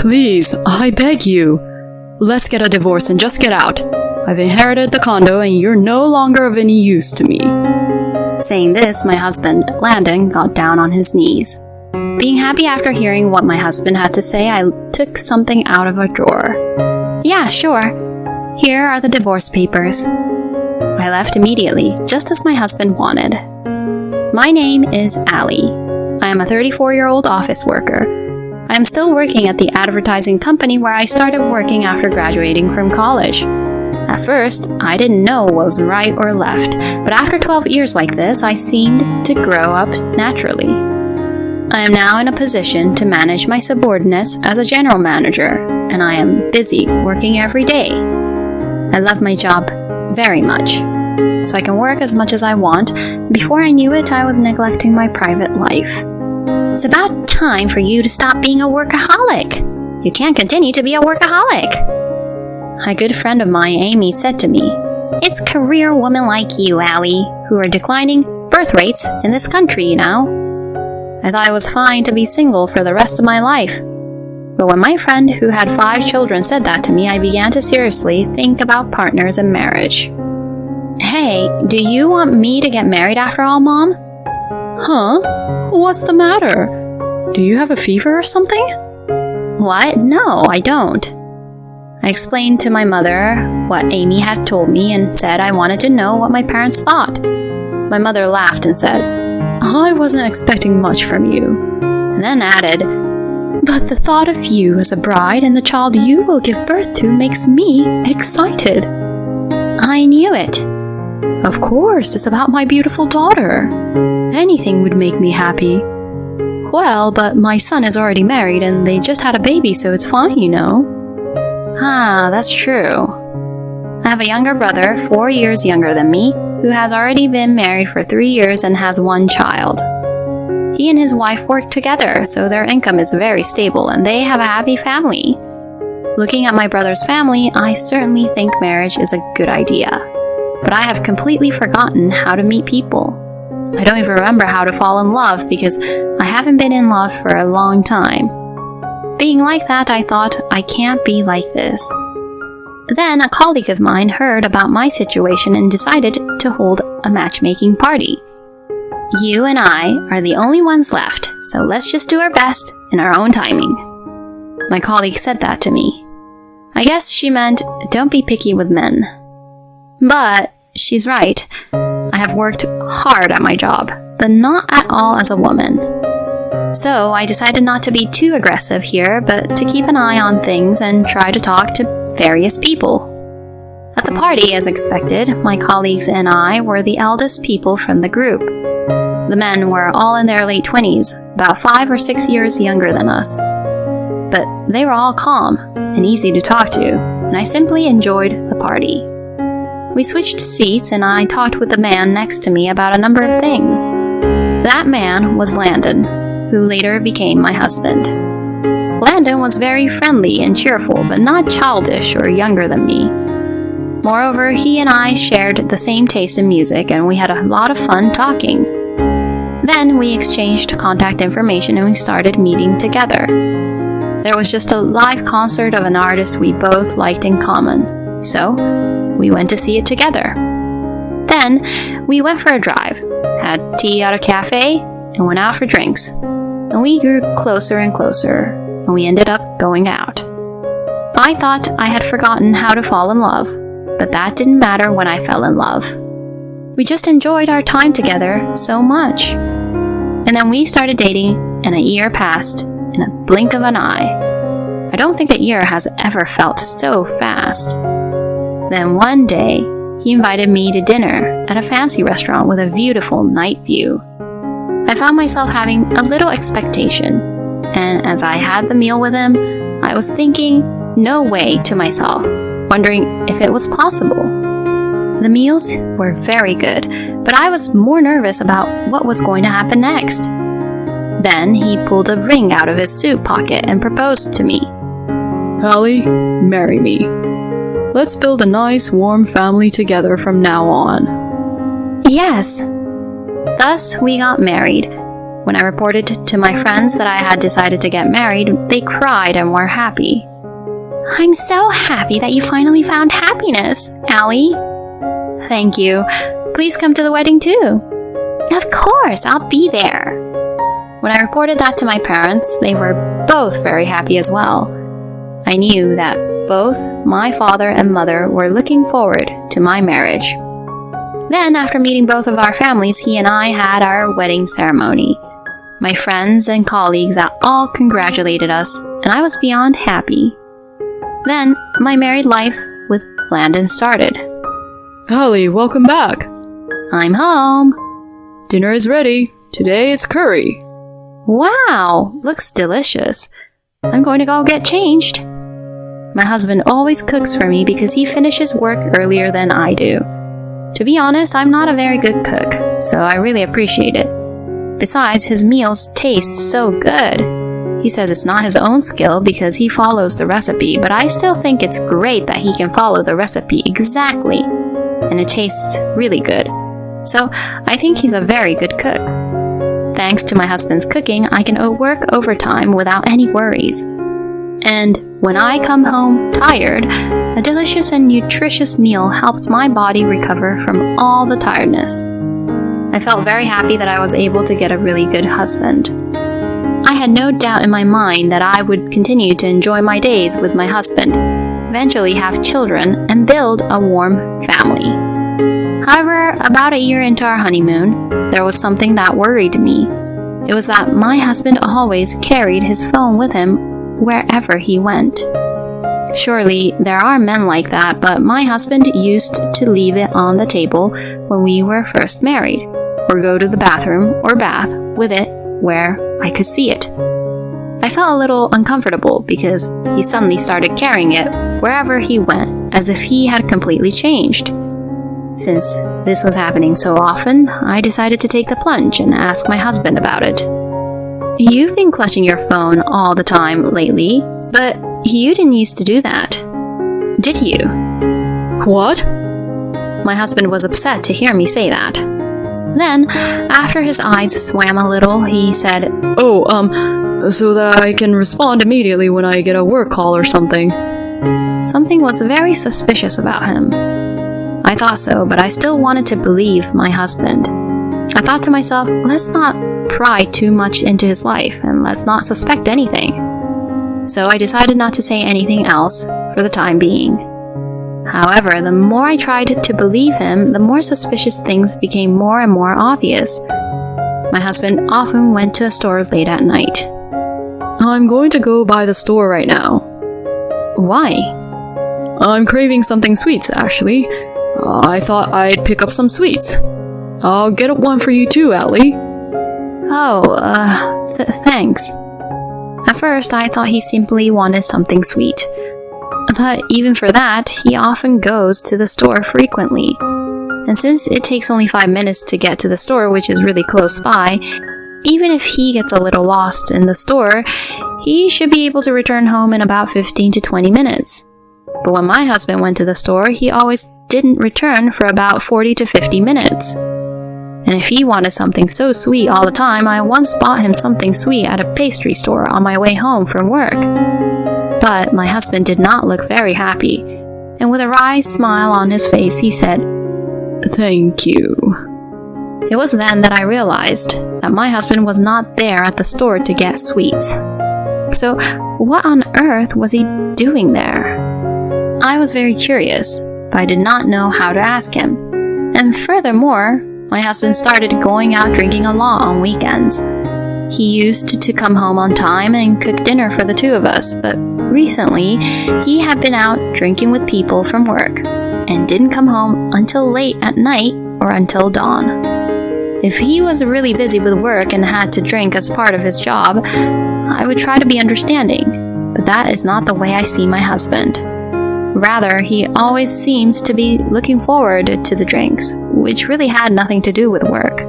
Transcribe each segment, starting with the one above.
Please, I beg you. Let's get a divorce and just get out. I've inherited the condo and you're no longer of any use to me. Saying this, my husband, Landon, got down on his knees. Being happy after hearing what my husband had to say, I took something out of a drawer. Yeah, sure. Here are the divorce papers. I left immediately, just as my husband wanted. My name is Allie. I am a 34-year-old office worker. I am still working at the advertising company where I started working after graduating from college. At first, I didn't know what was right or left, but after 12 years like this, I seemed to grow up naturally. I am now in a position to manage my subordinates as a general manager, and I am busy working every day. I love my job very much, so I can work as much as I want. Before I knew it, I was neglecting my private life. It's about time for you to stop being a workaholic. You can't continue to be a workaholic. A good friend of mine, Amy, said to me, "It's career women like you, Allie, who are declining birth rates in this country, you know." I thought it was fine to be single for the rest of my life. But when my friend who had 5 children said that to me, I began to seriously think about partners and marriage. Hey, do you want me to get married after all, Mom? Huh? What's the matter? Do you have a fever or something? What? No, I don't. I explained to my mother what Amy had told me and said I wanted to know what my parents thought. My mother laughed and said, "I wasn't expecting much from you," and then added, "But the thought of you as a bride and the child you will give birth to makes me excited." I knew it. Of course, it's about my beautiful daughter. Anything would make me happy. Well, but my son is already married and they just had a baby, so it's fine, you know. Ah, that's true. I have a younger brother, 4 years younger than me, who has already been married for 3 years and has 1 child. He and his wife work together, so their income is very stable and they have a happy family. Looking at my brother's family, I certainly think marriage is a good idea. But I have completely forgotten how to meet people. I don't even remember how to fall in love because I haven't been in love for a long time. Being like that, I thought, I can't be like this. Then a colleague of mine heard about my situation and decided to hold a matchmaking party. You and I are the only ones left, so let's just do our best in our own timing. My colleague said that to me. I guess she meant, don't be picky with men. But she's right. I have worked hard at my job, but not at all as a woman. So I decided not to be too aggressive here, but to keep an eye on things and try to talk to various people. At the party, as expected, my colleagues and I were the eldest people from the group. The men were all in their late 20s, about 5 or 6 years younger than us. But they were all calm and easy to talk to, and I simply enjoyed the party. We switched seats and I talked with the man next to me about a number of things. That man was Landon, who later became my husband. Landon was very friendly and cheerful, but not childish or younger than me. Moreover, he and I shared the same taste in music and we had a lot of fun talking. Then we exchanged contact information and we started meeting together. There was just a live concert of an artist we both liked in common, so we went to see it together. Then we went for a drive, had tea at a cafe, and went out for drinks. And we grew closer and closer, and we ended up going out. I thought I had forgotten how to fall in love, but that didn't matter when I fell in love. We just enjoyed our time together so much. And then we started dating, and a year passed in a blink of an eye. I don't think a year has ever felt so fast. Then one day, he invited me to dinner at a fancy restaurant with a beautiful night view. I found myself having a little expectation, and as I had the meal with him, I was thinking, no way, to myself, wondering if it was possible. The meals were very good, but I was more nervous about what was going to happen next. Then he pulled a ring out of his suit pocket and proposed to me. Allie, marry me. Let's build a nice, warm family together from now on. Yes. Thus, we got married. When I reported to my friends that I had decided to get married, they cried and were happy. "I'm so happy that you finally found happiness, Allie." "Thank you. Please come to the wedding too." "Of course, I'll be there." When I reported that to my parents, they were both very happy as well. I knew that both my father and mother were looking forward to my marriage. Then, after meeting both of our families, he and I had our wedding ceremony. My friends and colleagues all congratulated us, and I was beyond happy. Then, my married life with Landon started. Allie, welcome back. I'm home. Dinner is ready. Today is curry. Wow, looks delicious. I'm going to go get changed. My husband always cooks for me because he finishes work earlier than I do. To be honest, I'm not a very good cook, so I really appreciate it. Besides, his meals taste so good. He says it's not his own skill because he follows the recipe, but I still think it's great that he can follow the recipe exactly, and it tastes really good. So I think he's a very good cook. Thanks to my husband's cooking, I can work overtime without any worries. And when I come home tired, a delicious and nutritious meal helps my body recover from all the tiredness. I felt very happy that I was able to get a really good husband. I had no doubt in my mind that I would continue to enjoy my days with my husband, eventually have children, and build a warm family. However, about a year into our honeymoon, there was something that worried me. It was that my husband always carried his phone with him wherever he went. Surely there are men like that, but my husband used to leave it on the table when we were first married, or go to the bathroom or bath with it where I could see it. I felt a little uncomfortable because he suddenly started carrying it wherever he went, as if he had completely changed. Since this was happening so often, I decided to take the plunge and ask my husband about it. "You've been clutching your phone all the time lately, but you didn't used to do that, did you?" What? My husband was upset to hear me say that. Then, after his eyes swam a little, he said, So that I can respond immediately when I get a work call or something. Something was very suspicious about him. I thought so, but I still wanted to believe my husband. I thought to myself, let's not pry too much into his life, and let's not suspect anything. So I decided not to say anything else for the time being. However, the more I tried to believe him, the more suspicious things became more and more obvious. My husband often went to a store late at night. I'm going to go by the store right now. Why? I'm craving something sweets, actually. I thought I'd pick up some sweets. I'll get one for you too, Allie. Thanks. At first, I thought he simply wanted something sweet. But even for that, he often goes to the store frequently. And since it takes only 5 minutes to get to the store, which is really close by, even if he gets a little lost in the store, he should be able to return home in about 15 to 20 minutes. But when my husband went to the store, he always didn't return for about 40 to 50 minutes. And if he wanted something so sweet all the time, I once bought him something sweet at a pastry store on my way home from work. But my husband did not look very happy, and with a wry smile on his face, he said, "Thank you." It was then that I realized that my husband was not there at the store to get sweets. So what on earth was he doing there? I was very curious, but I did not know how to ask him. And furthermore, my husband started going out drinking a lot on weekends. He used to come home on time and cook dinner for the two of us, but recently he had been out drinking with people from work and didn't come home until late at night or until dawn. If he was really busy with work and had to drink as part of his job, I would try to be understanding, but that is not the way I see my husband. Rather, he always seems to be looking forward to the drinks, which really had nothing to do with work.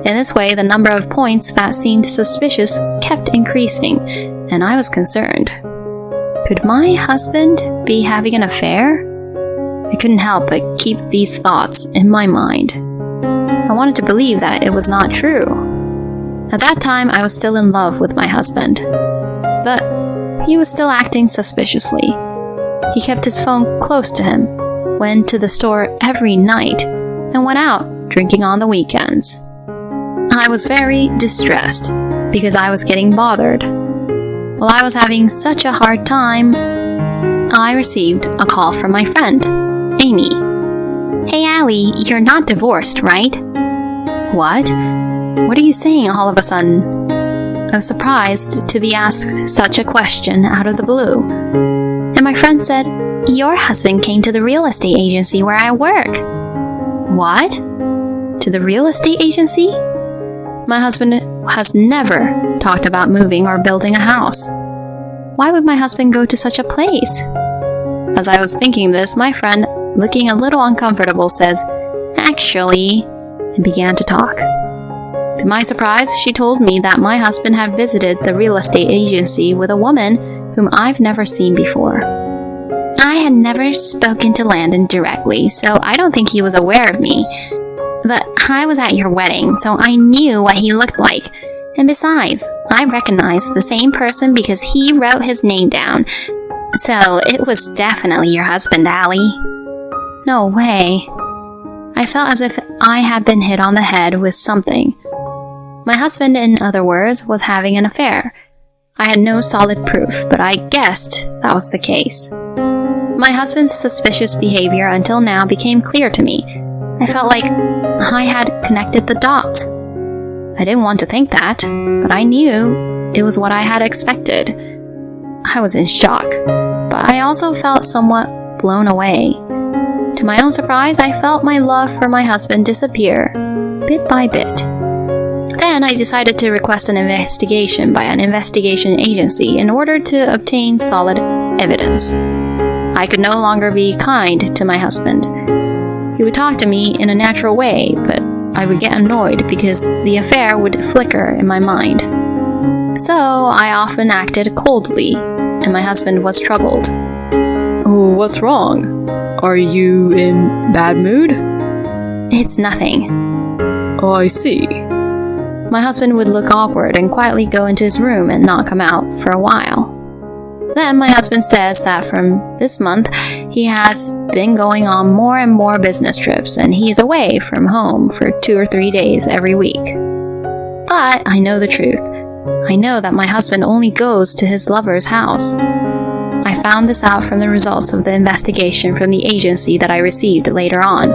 In this way, the number of points that seemed suspicious kept increasing, and I was concerned. Could my husband be having an affair? I couldn't help but keep these thoughts in my mind. I wanted to believe that it was not true. At that time, I was still in love with my husband, but he was still acting suspiciously. He kept his phone close to him, went to the store every night, and went out drinking on the weekends. I was very distressed because I was getting bothered. While I was having such a hard time, I received a call from my friend, Amy. "Hey Allie, you're not divorced, right?" "What? What are you saying all of a sudden?" I was surprised to be asked such a question out of the blue. And my friend said, "Your husband came to the real estate agency where I work." "What? To the real estate agency?" My husband has never talked about moving or building a house. Why would my husband go to such a place? As I was thinking this, my friend, looking a little uncomfortable, says, "Actually," and began to talk. To my surprise, she told me that my husband had visited the real estate agency with a woman whom I've never seen before. I had never spoken to Landon directly, so I don't think he was aware of me. But I was at your wedding, so I knew what he looked like. And besides, I recognized the same person because he wrote his name down. So it was definitely your husband, Allie. No way. I felt as if I had been hit on the head with something. My husband, in other words, was having an affair. I had no solid proof, but I guessed that was the case. My husband's suspicious behavior until now became clear to me. I felt like I had connected the dots. I didn't want to think that, but I knew it was what I had expected. I was in shock, but I also felt somewhat blown away. To my own surprise, I felt my love for my husband disappear, bit by bit. Then I decided to request an investigation by an investigation agency in order to obtain solid evidence. I could no longer be kind to my husband. He would talk to me in a natural way, but I would get annoyed because the affair would flicker in my mind. So I often acted coldly, and my husband was troubled. "Oh, what's wrong? Are you in bad mood?" "It's nothing." "Oh, I see." My husband would look awkward and quietly go into his room and not come out for a while. Then my husband says that from this month, he has been going on more and more business trips, and he is away from home for 2 or 3 days every week. But I know the truth. I know that my husband only goes to his lover's house. I found this out from the results of the investigation from the agency that I received later on.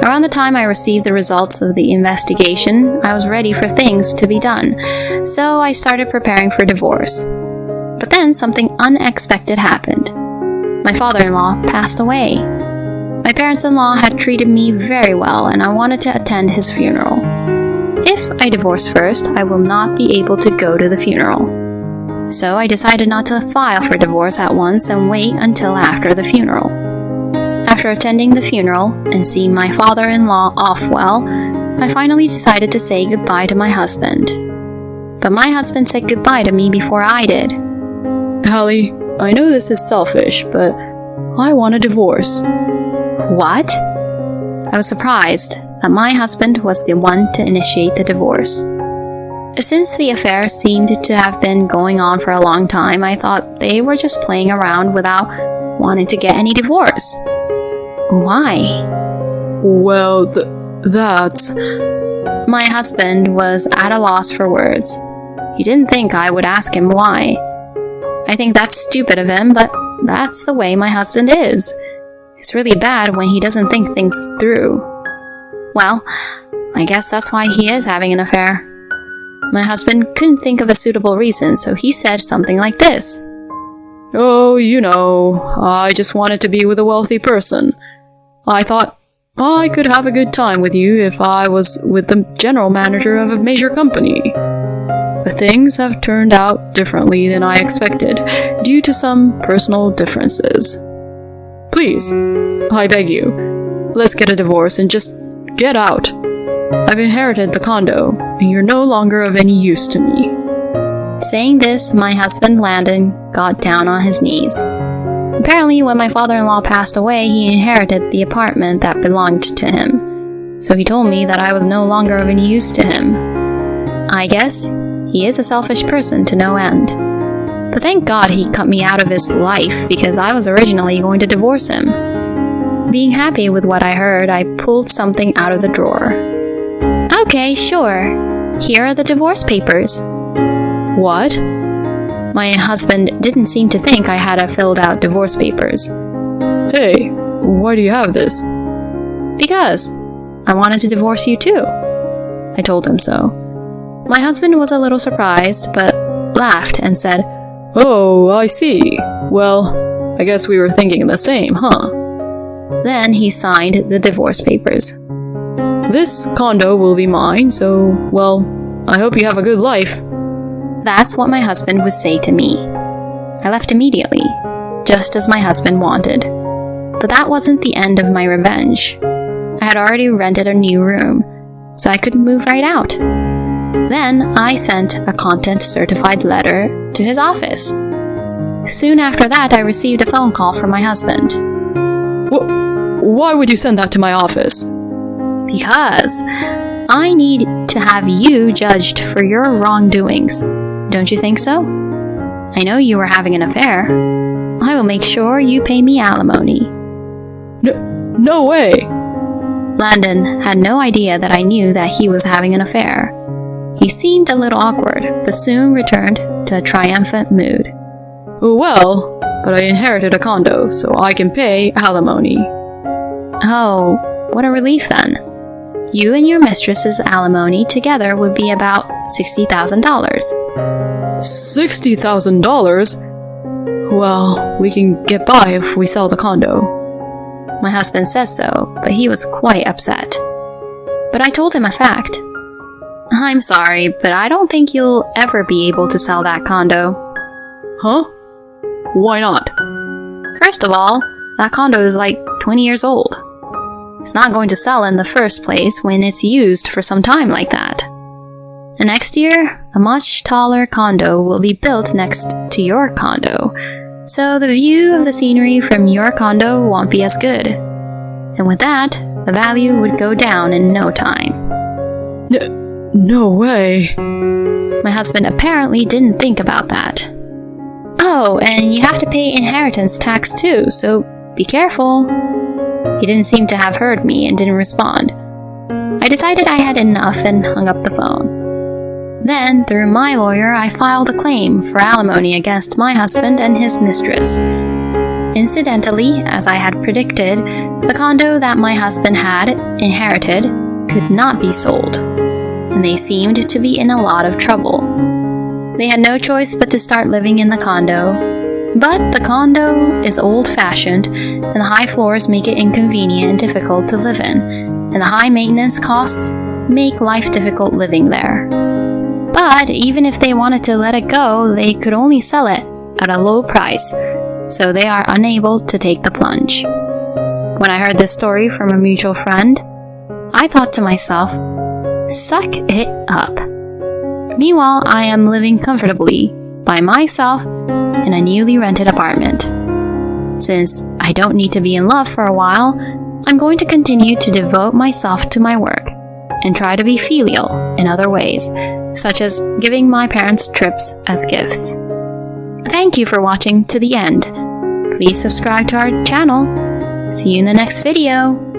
Around the time I received the results of the investigation, I was ready for things to be done, so I started preparing for divorce. But then something unexpected happened. My father-in-law passed away. My parents-in-law had treated me very well, and I wanted to attend his funeral. If I divorce first, I will not be able to go to the funeral. So I decided not to file for divorce at once and wait until after the funeral. After attending the funeral and seeing my father-in-law off well, I finally decided to say goodbye to my husband. But my husband said goodbye to me before I did. "Allie, I know this is selfish, but I want a divorce." "What?" I was surprised that my husband was the one to initiate the divorce. Since the affair seemed to have been going on for a long time, I thought they were just playing around without wanting to get any divorce. Why? "Well, that's..." My husband was at a loss for words. He didn't think I would ask him why. I think that's stupid of him, but that's the way my husband is. It's really bad when he doesn't think things through. Well, I guess that's why he is having an affair. My husband couldn't think of a suitable reason, so he said something like this. "Oh, you know, I just wanted to be with a wealthy person. I thought I could have a good time with you if I was with the general manager of a major company. But things have turned out differently than I expected, due to some personal differences. Please, I beg you, let's get a divorce and just get out. I've inherited the condo, and you're no longer of any use to me." Saying this, my husband Landon got down on his knees. Apparently, when my father-in-law passed away, he inherited the apartment that belonged to him. So he told me that I was no longer of any use to him. I guess he is a selfish person to no end. But thank God he cut me out of his life because I was originally going to divorce him. Being happy with what I heard, I pulled something out of the drawer. Okay, sure. Here are the divorce papers. What? My husband didn't seem to think I had filled out divorce papers. Hey, why do you have this? Because I wanted to divorce you too. I told him so. My husband was a little surprised, but laughed and said, Oh, I see. Well, I guess we were thinking the same, huh? Then he signed the divorce papers. This condo will be mine, so, well, I hope you have a good life. That's what my husband would say to me. I left immediately, just as my husband wanted. But that wasn't the end of my revenge. I had already rented a new room, so I could move right out. Then I sent a content certified letter to his office. Soon after that, I received a phone call from my husband. Why would you send that to my office? Because I need to have you judged for your wrongdoings. Don't you think so? I know you were having an affair. I will make sure you pay me alimony. No way! Landon had no idea that I knew that he was having an affair. He seemed a little awkward, but soon returned to a triumphant mood. Well, but I inherited a condo, so I can pay alimony. Oh, what a relief then. You and your mistress's alimony together would be about $60,000. $60,000? Well, we can get by if we sell the condo. My husband says so, but he was quite upset. But I told him a fact. I'm sorry, but I don't think you'll ever be able to sell that condo. Huh? Why not? First of all, that condo is like 20 years old. It's not going to sell in the first place when it's used for some time like that. And next year, a much taller condo will be built next to your condo, so the view of the scenery from your condo won't be as good. And with that, the value would go down in no time. No way. My husband apparently didn't think about that. Oh, and you have to pay inheritance tax too, so be careful. He didn't seem to have heard me and didn't respond. I decided I had enough and hung up the phone. Then, through my lawyer, I filed a claim for alimony against my husband and his mistress. Incidentally, as I had predicted, the condo that my husband had inherited could not be sold, and they seemed to be in a lot of trouble. They had no choice but to start living in the condo. But the condo is old-fashioned, and the high floors make it inconvenient and difficult to live in, and the high maintenance costs make life difficult living there. But even if they wanted to let it go, they could only sell it at a low price, so they are unable to take the plunge. When I heard this story from a mutual friend, I thought to myself, suck it up. Meanwhile, I am living comfortably by myself in a newly rented apartment. Since I don't need to be in love for a while, I'm going to continue to devote myself to my work and try to be filial in other ways, such as giving my parents trips as gifts. Thank you for watching to the end. Please subscribe to our channel. See you in the next video.